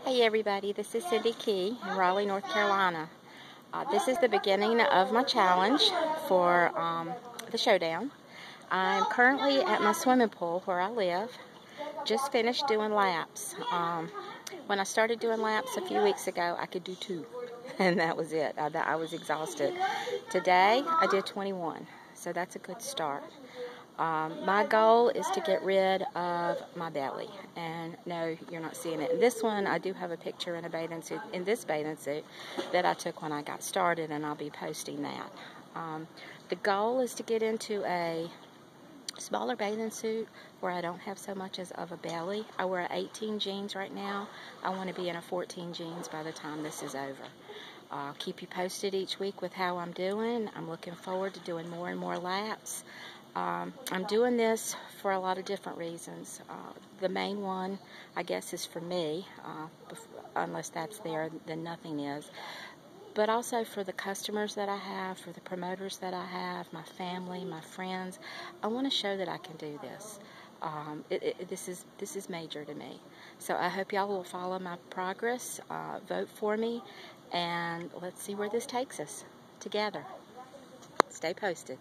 Hey everybody, this is Cindy Key in Raleigh, North Carolina. This is the beginning of my challenge for the showdown. I'm currently at my swimming pool where I live. Just finished doing laps. When I started doing laps a few weeks ago, I could do 2, and that was it. I was exhausted. Today, I did 21, so that's a good start. My goal is to get rid of my belly, and no, you're not seeing it in this one. I do have a picture in a bathing suit, in this bathing suit, that I took when I got started, and I'll be posting that. The goal is to get into a smaller bathing suit where I don't have so much as of a belly. I wear 18 jeans right now. I want to be in a 14 jeans by the time this is over. I'll keep you posted each week with how I'm doing. I'm looking forward to doing more and more laps. I'm doing this for a lot of different reasons. The main one, I guess, is for me. Unless that's there, then nothing is. But also for the customers that I have, for the promoters that I have, my family, my friends. I want to show that I can do this. This is major to me. So I hope y'all will follow my progress, vote for me, and let's see where this takes us together. Stay posted.